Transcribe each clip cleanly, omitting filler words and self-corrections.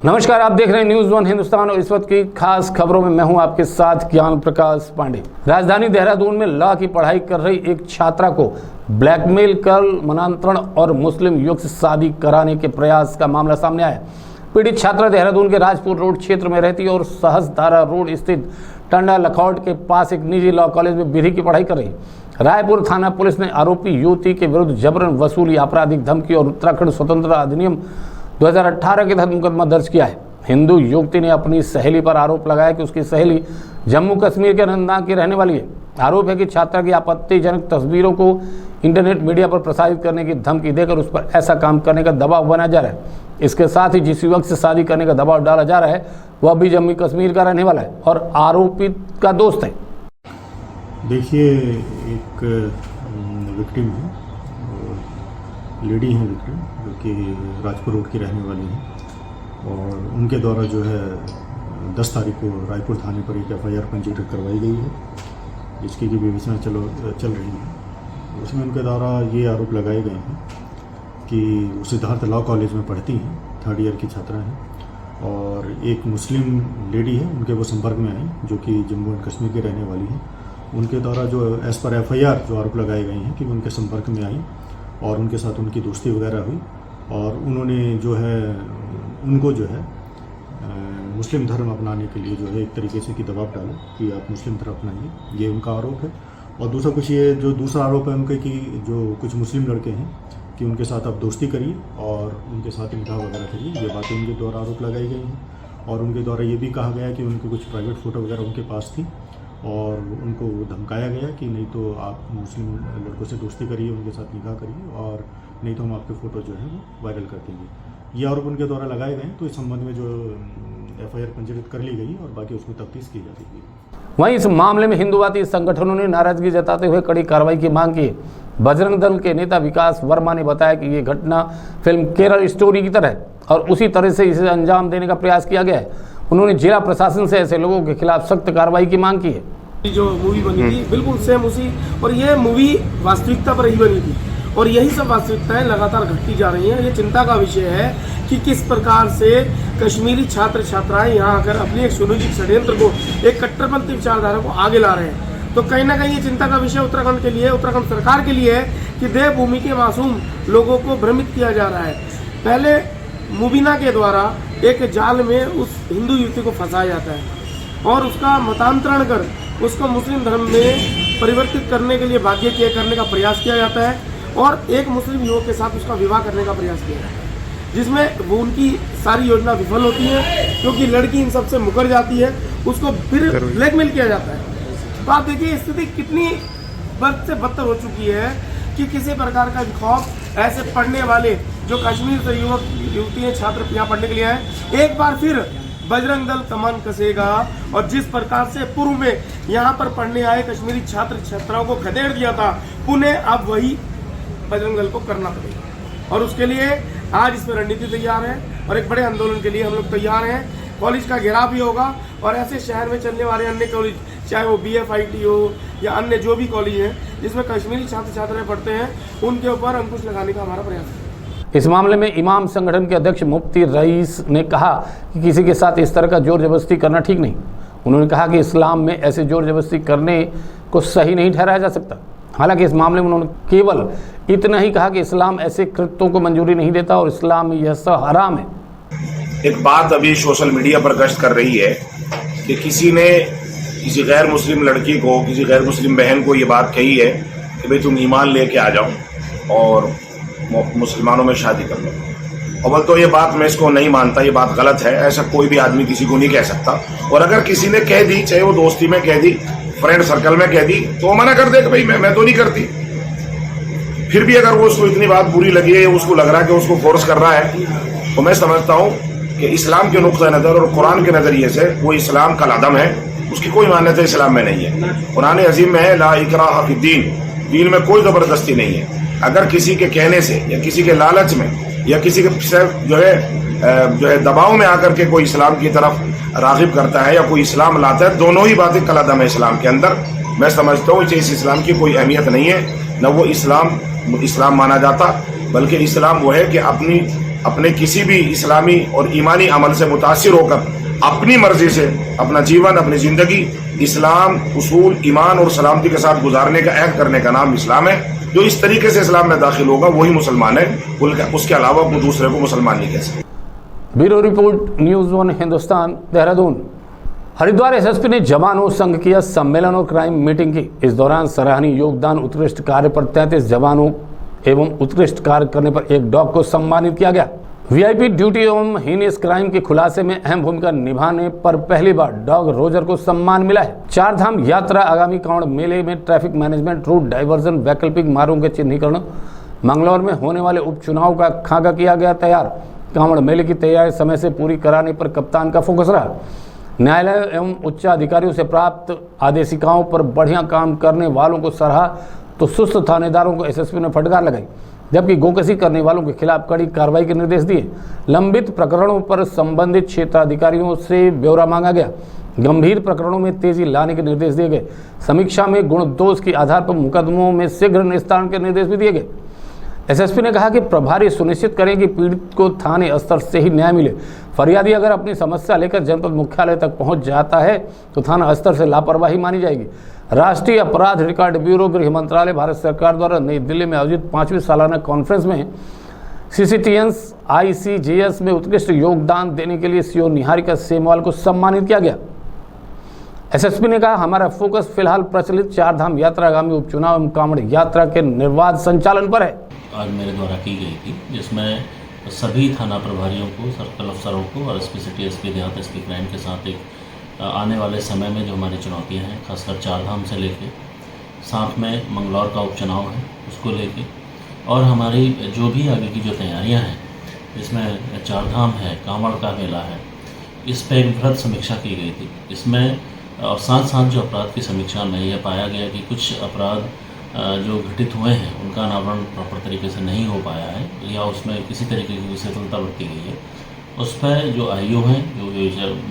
नमस्कार, आप देख रहे हैं न्यूज़ वन हिंदुस्तान और इस वक्त की खास खबरों में मैं हूं आपके साथ ज्ञान प्रकाश पांडे। राजधानी देहरादून में लॉ की पढ़ाई कर रही एक छात्रा को ब्लैकमेल कर मनांतरण और मुस्लिम युवक से शादी कराने के प्रयास का मामला सामने आया। पीड़ित छात्रा देहरादून के राजपुर रोड क्षेत्र में रहती है और सहसधारा रोड स्थित टंडा लखौट के पास एक निजी लॉ कॉलेज में विधि की पढ़ाई कर रही। रायपुर थाना पुलिस ने आरोपी युवती के विरुद्ध जबरन वसूली, आपराधिक धमकी और उत्तराखंड स्वतंत्रता अधिनियम 2018 के तहत मुकदमा दर्ज किया है। हिंदू युवती ने अपनी सहेली पर आरोप लगाया कि उसकी सहेली जम्मू कश्मीर के अनंतनाग की रहने वाली है। आरोप है कि छात्रा की आपत्तिजनक तस्वीरों को इंटरनेट मीडिया पर प्रसारित करने की धमकी देकर उस पर ऐसा काम करने का दबाव बनाया जा रहा है। इसके साथ ही जिस युवक से शादी करने का दबाव डाला जा रहा है वह भी जम्मू कश्मीर का रहने वाला है और आरोपित का दोस्त है। देखिए, एक विक्टिम है, लेडी है विक्टिम, जो कि राजपुर रोड की रहने वाली है और उनके द्वारा जो है 10 तारीख को रायपुर थाने पर एक FIR पंजीकृत करवाई गई है, जिसकी की विवेचना चल रही है। उसमें उनके द्वारा ये आरोप लगाए गए हैं कि वो सिद्धार्थ लॉ कॉलेज में पढ़ती हैं, 3rd ईयर की छात्रा हैं और एक मुस्लिम लेडी है उनके वो संपर्क में आई, जो कि जम्मू एंड कश्मीर की रहने वाली है। उनके द्वारा जो एज़ पर FIR जो आरोप लगाए गए हैं कि वो उनके संपर्क में आई और उनके साथ उनकी दोस्ती वगैरह हुई और उन्होंने जो है उनको जो है मुस्लिम धर्म अपनाने के लिए जो है एक तरीके से कि दबाव डाला कि आप मुस्लिम धर्म अपनाइए, ये उनका आरोप है। और दूसरा कुछ ये जो दूसरा आरोप है उनके कि जो कुछ मुस्लिम लड़के हैं कि उनके साथ आप दोस्ती करिए और उनके साथ निकाह वगैरह करिए, ये बातें उनके द्वारा आरोप लगाई गई हैं। और उनके द्वारा ये भी कहा गया कि उनके कुछ प्राइवेट फ़ोटो वगैरह उनके पास थी और उनको धमकाया गया कि नहीं तो आप मुस्लिम लड़कों से दोस्ती करिए, उनके साथ निकाह करिए और नहीं तो हम आपके फ़ोटो जो है वो वायरल कर देंगे। ये आरोप उनके द्वारा लगाए गए। तो इस संबंध में जो FIR पंजीकृत कर ली गई और बाकी उसमें तफ्तीश की जा रही है। वहीं इस मामले में हिंदूवादी संगठनों ने नाराजगी जताते हुए कड़ी कार्रवाई की मांग की। बजरंग दल के नेता विकास वर्मा ने बताया कि ये घटना फिल्म केरल स्टोरी की तरह है और उसी तरह से इसे अंजाम देने का प्रयास किया गया है। उन्होंने जिला प्रशासन से ऐसे लोगों के खिलाफ सख्त कार्रवाई की मांग की है। जो मूवी बनी थी बिल्कुल सेम उसी, और ये मूवी वास्तविकता पर ही बनी थी और यही सब वास्तविकताएं लगातार घटती जा रही हैं। ये चिंता का विषय है कि किस प्रकार से कश्मीरी छात्र छात्राएं यहाँ आकर अपनी एक सुनियोजित षड्यंत्र को, एक कट्टरपंथी विचारधारा को आगे ला रहे हैं। तो कहीं ना कहीं ये चिंता का विषय उत्तराखंड के लिए, उत्तराखंड सरकार के लिए है कि देवभूमि के मासूम लोगों को भ्रमित किया जा रहा है। पहले मुबीना के द्वारा एक जाल में उस हिंदू युवती को फंसाया जाता है और उसका मतांतरण कर उसको मुस्लिम धर्म में परिवर्तित करने के लिए बाध्य करने का प्रयास किया जाता है और एक मुस्लिम युवक के साथ उसका विवाह करने का प्रयास किया जाता है, जिसमें वो उनकी सारी योजना विफल होती है क्योंकि लड़की इन सबसे मुकर जाती है, उसको फिर ब्लैकमेल किया जाता है। तो आप देखिए स्थिति कितनी बद से बदतर हो चुकी है कि किसी प्रकार का खौफ ऐसे पढ़ने वाले जो कश्मीर से युवक युवतियाँ छात्र यहाँ पढ़ने के लिए आए, एक बार फिर बजरंग दल कमान कसेगा और जिस प्रकार से पूर्व में यहाँ पर पढ़ने आए कश्मीरी छात्र छात्राओं को खदेड़ दिया था, पुनः अब वही बजरंग दल को करना पड़ेगा। और उसके लिए आज इसमें रणनीति तैयार है और एक बड़े आंदोलन के लिए हम लोग तैयार हैं। कॉलेज का घेराव भी होगा और ऐसे शहर में चलने वाले अन्य कॉलेज, चाहे वो BFIT हो या अन्य जो भी कॉलेज हैं जिसमें कश्मीरी छात्र छात्राएं पढ़ते हैं, उनके ऊपर अंकुश लगाने का हमारा प्रयास है। इस मामले में इमाम संगठन के अध्यक्ष मुफ्ती रईस ने कहा कि किसी के साथ इस तरह का जोर जबरदस्ती करना ठीक नहीं। उन्होंने कहा कि इस्लाम में ऐसे जोर जबरदस्ती करने को सही नहीं ठहराया जा सकता। हालांकि इस मामले में उन्होंने केवल इतना ही कहा कि इस्लाम ऐसे कृत्यों को मंजूरी नहीं देता और इस्लाम में यह सब हराम है। एक बात अभी सोशल मीडिया पर गश्त कर रही है कि किसी ने किसी गैर मुस्लिम लड़की को, किसी गैर मुस्लिम बहन को ये बात कही है कि भाई तुम ईमान लेके आ जाओ और मुसलमानों में शादी कर लो। अव्वल तो ये बात मैं इसको नहीं मानता, ये बात गलत है। ऐसा कोई भी आदमी किसी को नहीं कह सकता और अगर किसी ने कह दी, चाहे वो दोस्ती में कह दी, फ्रेंड सर्कल में कह दी, तो मना कर दे कि भाई मैं तो नहीं करती। फिर भी अगर वो उसको इतनी बात बुरी लगी है, उसको लग रहा है कि उसको फोर्स कर रहा है, तो मैं समझता हूँ कि इस्लाम के नुक्ता नज़र और कुरान के नज़रिए से वो इस्लाम का लादम है, उसकी कोई मान्यता इस्लाम में नहीं है। कुरान अजीम में है ला इकराह फिद्दीन, दीन में कोई ज़बरदस्ती नहीं है। अगर किसी के कहने से या किसी के लालच में या किसी के जो है दबाव में आकर के कोई इस्लाम की तरफ राग़िब करता है या कोई इस्लाम लाता है, दोनों ही बातें कलादम है इस्लाम के अंदर। मैं समझता हूँ कि इस इस्लाम की कोई अहमियत नहीं है, न वो इस्लाम माना जाता, बल्कि इस्लाम वो है कि अपनी अपने किसी भी इस्लामी और ईमानी अमल से मुतासिर होकर अपनी मर्जी से अपना जीवन, अपनी ज़िंदगी इस्लाम, उसूल, ईमान और सलामती के साथ गुजारने का अहद करने का नाम इस्लाम है। जो इस तरीके से इस्लाम में दाखिल होगा वही मुसलमान है, उसके अलावा कोई दूसरे को मुसलमान नहीं कह सकते। Bureau report, news 1 Hindustan, Dehradun. Haridwar SSP ने जवानों संघ किया सम्मेलन और क्राइम मीटिंग की। इस दौरान सराहनीय योगदान, उत्कृष्ट कार्य पर 33 जवानों एवं उत्कृष्ट कार्य करने पर एक डॉग को सम्मानित किया गया। वीआईपी ड्यूटी एवं हीनियस क्राइम के खुलासे में अहम भूमिका निभाने पर पहली बार डॉग रोजर को सम्मान मिला है। चार धाम यात्रा, आगामी कांवड़ मेले में ट्रैफिक मैनेजमेंट, रूट डाइवर्जन, वैकल्पिक मार्गों के चिन्हीकरण, मंगलौर में होने वाले उपचुनाव का खाका किया गया तैयार। कांवड़ मेले की तैयारी समय से पूरी कराने पर कप्तान का फोकस रहा। न्यायालय एवं उच्च अधिकारियों से प्राप्त आदेशिकाओं पर बढ़िया काम करने वालों को सराहा तो सुस्त थानेदारों को एसएसपी ने फटकार लगाई, जबकि गोकसी करने वालों के खिलाफ कड़ी कार्रवाई के निर्देश दिए। लंबित प्रकरणों पर संबंधित क्षेत्राधिकारियों से ब्यौरा मांगा गया। गंभीर प्रकरणों में तेजी लाने के निर्देश दिए गए। समीक्षा में गुण दोष के आधार पर मुकदमों में शीघ्र निस्तारण के निर्देश भी दिए गए। एसएसपी ने कहा कि प्रभारी सुनिश्चित करें कि पीड़ित को थाने स्तर से ही न्याय मिले। फरियादी अगर अपनी समस्या लेकर जनपद मुख्यालय तक पहुंच जाता है तो थाना स्तर से लापरवाही मानी जाएगी। राष्ट्रीय अपराध रिकॉर्ड ब्यूरो, गृह मंत्रालय, भारत सरकार द्वारा नई दिल्ली में आयोजित 5वीं सालाना कॉन्फ्रेंस में सीसीटीएंस आईसीजेएस में उत्कृष्ट योगदान देने के लिए सीओ निहारिका सेमवाल को सम्मानित किया गया। एसएसपी ने कहा, हमारा फोकस फिलहाल प्रचलित चार धाम यात्रा, आगामी उपचुनाव एवं कांवड़ यात्रा के निर्बाध संचालन पर है। आज मेरे द्वारा की गई थी, जिसमें सभी थाना प्रभारियों को, सर्कल अफसरों को और एसपी सिटी, एसपी देहात, एसपी क्राइम के साथ एक आने वाले समय में जो हमारी चुनौतियां हैं, खासकर चार धाम से लेके साथ में मंगलौर का उपचुनाव है उसको लेके, और हमारी जो भी आगे की जो तैयारियां हैं, इसमें चार धाम है, कांवड़ का मेला है, इस पर एक बृहद समीक्षा की गई थी। इसमें और साथ साथ जो अपराध की समीक्षा में यह पाया गया कि कुछ अपराध जो घटित हुए हैं उनका अनावरण प्रॉपर तरीके से नहीं हो पाया है या उसमें किसी तरीके की विसफलता बरती गई है। उस पर जो आईओ हैं, जो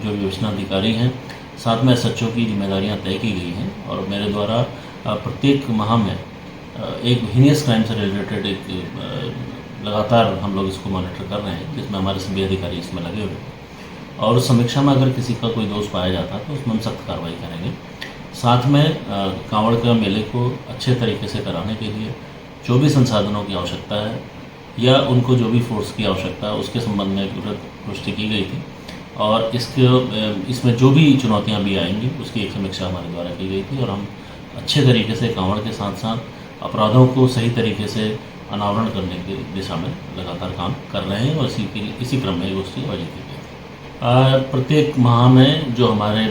विवेचनाधिकारी हैं, साथ में एसएचओ की जिम्मेदारियां तय की गई हैं और मेरे द्वारा प्रत्येक माह में एक हीनियस क्राइम से रिलेटेड एक लगातार हम लोग इसको मॉनिटर कर रहे हैं, जिसमें हमारे सभी अधिकारी इसमें लगे हुए हैं और उस समीक्षा में अगर किसी का कोई दोष पाया जाता है तो उसमें हम सख्त कार्रवाई करेंगे। साथ में कांवड़ का मेले को अच्छे तरीके से कराने के लिए जो भी संसाधनों की आवश्यकता है या उनको जो भी फोर्स की आवश्यकता है उसके संबंध में पुष्टि की गई थी और इसमें जो भी चुनौतियां भी आएंगी उसकी एक समीक्षा हमारे द्वारा की गई थी और हम अच्छे तरीके से कांवड़ के साथ साथ अपराधों को सही तरीके से अनावरण करने की दिशा में लगातार काम कर रहे हैं और इसी क्रम में गोष्ठी आयोजित की गई। प्रत्येक माह में जो हमारे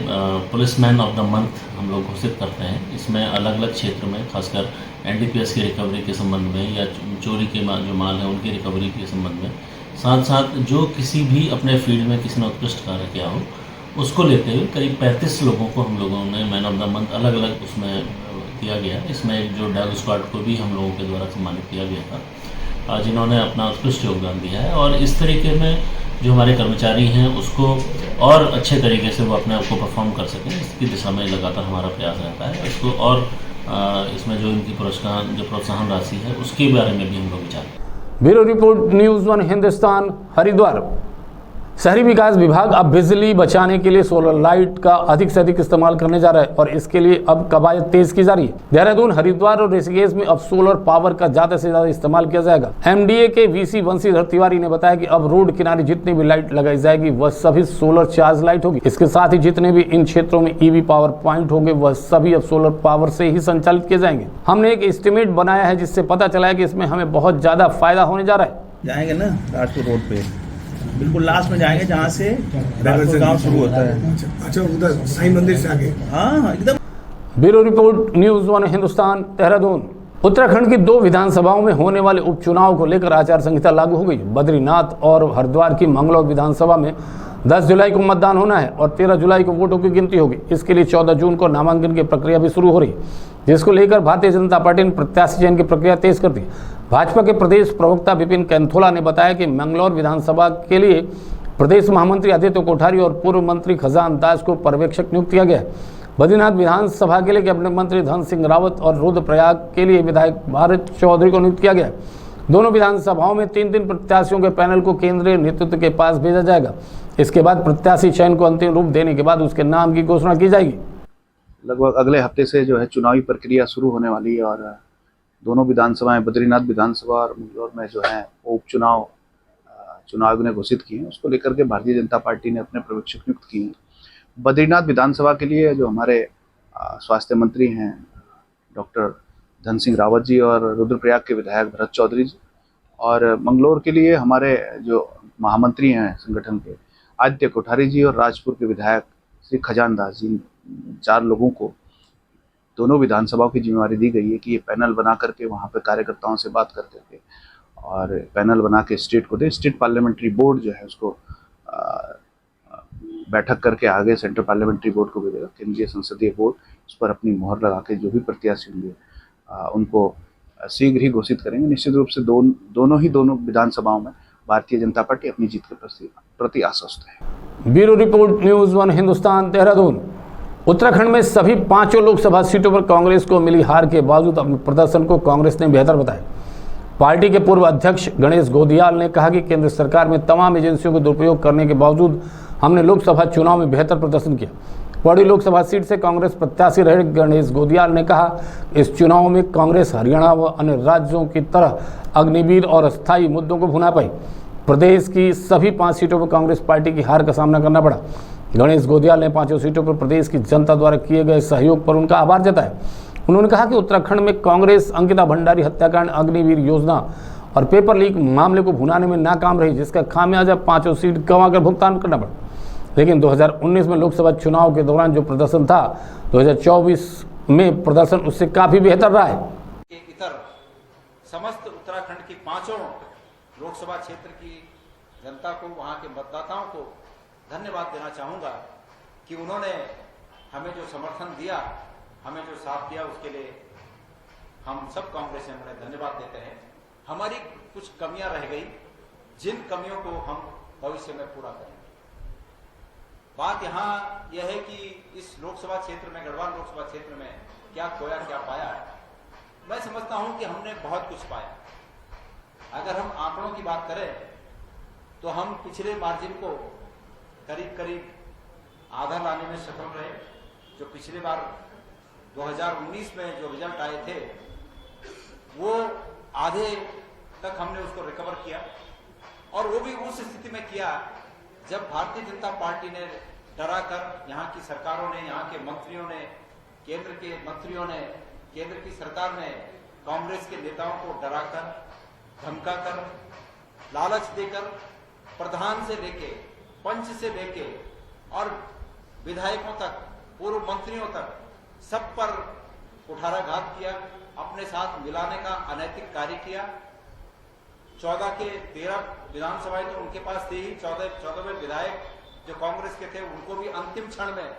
पुलिसमैन ऑफ द मंथ हम लोग घोषित करते हैं, इसमें अलग अलग क्षेत्र में खासकर एनडीपीएस की रिकवरी के संबंध में या चोरी के जो माल है उनकी रिकवरी के संबंध में, साथ साथ जो किसी भी अपने फील्ड में किसी ने उत्कृष्ट कार्य किया हो उसको लेते हुए करीब 35 लोगों को हम लोगों ने मैन ऑफ द मंथ अलग अलग उसमें किया गया। इसमें जो डॉग स्क्वाड को भी हम लोगों के द्वारा सम्मानित किया गया था, जिन्होंने अपना उत्कृष्ट योगदान दिया है और इस तरीके में जो हमारे कर्मचारी हैं उसको और अच्छे तरीके से वो अपने आप को परफॉर्म कर सकें, इसकी दिशा में लगातार हमारा प्रयास रहता है। इसको और इसमें जो इनकी प्रोत्साहन राशि है उसके बारे में भी हम लोग विचार करें। Bureau report, news 1 Hindustan, Haridwar. शहरी विकास विभाग अब बिजली बचाने के लिए सोलर लाइट का अधिक से अधिक इस्तेमाल करने जा रहा है और इसके लिए अब कवायद तेज की जा रही है। देहरादून, हरिद्वार और ऋषिकेश में अब सोलर पावर का ज्यादा से ज्यादा इस्तेमाल किया जाएगा। एमडीए के वीसी बंशीधर तिवारी ने बताया कि अब रोड किनारे जितनी भी लाइट लगाई जाएगी वह सभी सोलर चार्ज लाइट होगी। इसके साथ ही जितने भी इन क्षेत्रों में ईवी पावर पॉइंट होंगे वह सभी अब सोलर पावर से ही संचालित किए जाएंगे। हमने एक एस्टिमेट बनाया है जिससे पता चला है कि इसमें हमें बहुत ज्यादा फायदा होने जा रहा है। जाएंगे ना राजपुर रोड पे, बिल्कुल लास्ट में जाएंगे जहाँ से राजपुर गांव शुरू होता है। अच्छा, उधर साईं मंदिर से आगे। हाँ एकदम। Bureau report, news 1 Hindustan, Dehradun. Uttarakhand की 2 विधानसभाओं में होने वाले उपचुनाव को लेकर आचार संहिता लागू हो गई। बद्रीनाथ और हरिद्वार की मंगलौर विधानसभा में 10 जुलाई को मतदान होना है और 13 जुलाई को वोटों की गिनती होगी। इसके लिए 14 जून को नामांकन की प्रक्रिया भी शुरू हो रही है, जिसको लेकर भारतीय जनता पार्टी ने प्रत्याशी चयन की प्रक्रिया तेज कर दी। भाजपा के प्रदेश प्रवक्ता विपिन कैंथोला ने बताया कि मंगलौर विधानसभा के लिए प्रदेश महामंत्री आदित्य कोठारी और पूर्व मंत्री खजान दास को पर्यवेक्षक नियुक्त किया गया है। बद्रीनाथ विधानसभा के लिए कैबिनेट मंत्री धन सिंह रावत और रुद्रप्रयाग के लिए विधायक भारत चौधरी को नियुक्त किया गया। दोनों विधानसभाओं में 3-3 प्रत्याशियों के पैनल को केंद्रीय नेतृत्व के पास भेजा जाएगा। इसके बाद प्रत्याशी चयन को अंतिम रूप देने के बाद उसके नाम की घोषणा की जाएगी। लगभग अगले हफ्ते से जो है चुनावी प्रक्रिया शुरू होने वाली है और दोनों विधानसभाएं, बद्रीनाथ विधानसभा और मंगलौर में जो है उपचुनाव चुनाव ने घोषित किए हैं। उसको लेकर के भारतीय जनता पार्टी ने अपने पर्यवेक्षक नियुक्त किए हैं। बद्रीनाथ विधानसभा के लिए जो हमारे स्वास्थ्य मंत्री हैं डॉक्टर धन सिंह रावत जी और रुद्रप्रयाग के विधायक भरत चौधरी जी, और मंगलौर के लिए हमारे जो महामंत्री हैं संगठन के आदित्य कोठारी जी और राजपुर के विधायक श्री खजान दास जी, 4 लोगों को दोनों विधानसभाओं की जिम्मेवारी दी गई है कि ये पैनल बना करके वहाँ पे कार्यकर्ताओं से बात कर करके और पैनल बना के स्टेट को दे। स्टेट पार्लियामेंट्री बोर्ड जो है उसको बैठक करके आगे सेंट्रल पार्लियामेंट्री बोर्ड को भेजेगा। केंद्रीय संसदीय बोर्ड उस पर अपनी मोहर लगा के जो भी प्रत्याशी होंगे उनको शीघ्र ही घोषित करेंगे। निश्चित रूप से दोनों विधानसभाओं में भारतीय जनता पार्टी अपनी जीत के प्रति आश्वस्त है। Bureau report, news 1 Hindustan, Dehradun. Uttarakhand में सभी 5 लोकसभा सीटों पर कांग्रेस को मिली हार के बावजूद अपने प्रदर्शन को कांग्रेस ने बेहतर बताया। पार्टी के पूर्व अध्यक्ष गणेश गोदियाल ने कहा कि केंद्र सरकार में तमाम एजेंसियों को दुरुपयोग करने के बावजूद हमने लोकसभा चुनाव में बेहतर प्रदर्शन किया। पौड़ी लोकसभा सीट से कांग्रेस प्रत्याशी रहे गणेश गोदियाल ने कहा, इस चुनाव में कांग्रेस हरियाणा व अन्य राज्यों की तरह अग्निवीर और अस्थायी मुद्दों को भुना पाई। प्रदेश की सभी 5 सीटों पर कांग्रेस पार्टी की हार का सामना करना पड़ा। गणेश गोदियाल ने 5 सीटों पर प्रदेश की जनता द्वारा किए गए सहयोग पर उनका आभार जताया। उन्होंने कहा कि उत्तराखंड में कांग्रेस अंकिता भंडारी हत्याकांड, अग्निवीर योजना और पेपर लीक मामले को भुनाने में नाकाम रही, जिसका खामियाजा 5 सीट गंवाकर भुगतान करना पड़ा। लेकिन 2019 में लोकसभा चुनाव के दौरान जो प्रदर्शन था, 2024 में प्रदर्शन उससे काफी बेहतर रहा है। इतर समस्त उत्तराखंड की 5 लोकसभा क्षेत्र की जनता को, वहां के मतदाताओं को धन्यवाद देना चाहूंगा कि उन्होंने हमें जो समर्थन दिया, हमें जो साथ दिया, उसके लिए हम सब कांग्रेस में धन्यवाद देते हैं। हमारी कुछ कमियां रह गई, जिन कमियों को हम भविष्य में पूरा करेंगे। बात यहाँ यह है कि इस लोकसभा क्षेत्र में, गढ़वाल लोकसभा क्षेत्र में क्या खोया क्या पाया है। मैं समझता हूं कि हमने बहुत कुछ पाया। अगर हम आंकड़ों की बात करें तो हम पिछले मार्जिन को करीब करीब आधा लाने में सफल रहे। जो पिछली बार 2019 में जो रिजल्ट आए थे वो आधे तक हमने उसको रिकवर किया, और वो भी उस स्थिति में किया जब भारतीय जनता पार्टी ने डरा कर, यहाँ की सरकारों ने, यहाँ के मंत्रियों ने, केंद्र के मंत्रियों ने, केंद्र की सरकार ने कांग्रेस के नेताओं को डराकर, धमकाकर, लालच देकर प्रधान से लेके, पंच से लेके और विधायकों तक, पूर्व मंत्रियों तक सब पर कुठाराघात किया, अपने साथ मिलाने का अनैतिक कार्य किया। 14 के 13 विधानसभाएं तो उनके पास थी ही, 14वें विधायक जो कांग्रेस के थे उनको भी अंतिम क्षण में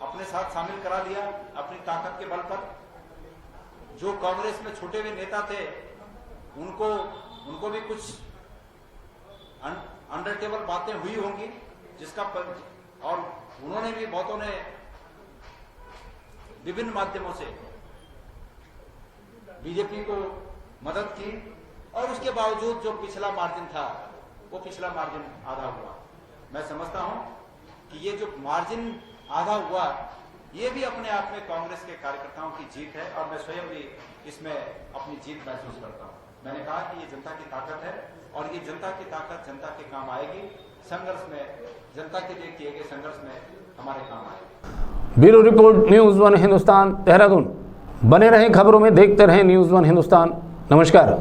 अपने साथ शामिल करा लिया अपनी ताकत के बल पर। जो कांग्रेस में छूटे हुए नेता थे उनको भी कुछ अंडर टेबल बातें हुई होंगी, जिसका और उन्होंने भी, बहुतों ने विभिन्न माध्यमों से बीजेपी को मदद की, और उसके बावजूद जो पिछला मार्जिन था वो पिछला मार्जिन आधा हुआ। मैं समझता हूं कि ये जो मार्जिन आधा हुआ ये भी अपने आप में कांग्रेस के कार्यकर्ताओं की जीत है, और मैं स्वयं भी इसमें अपनी जीत महसूस करता हूं। मैंने कहा कि ये जनता की ताकत है, और ये जनता की ताकत जनता के काम आएगी। संघर्ष में, जनता के लिए किए गए संघर्ष में हमारे काम आएगी। Bureau report, news 1 Hindustan, Dehradun. बने रहें खबरों में, देखते रहें न्यूज़ 1 हिंदुस्तान। नमस्कार।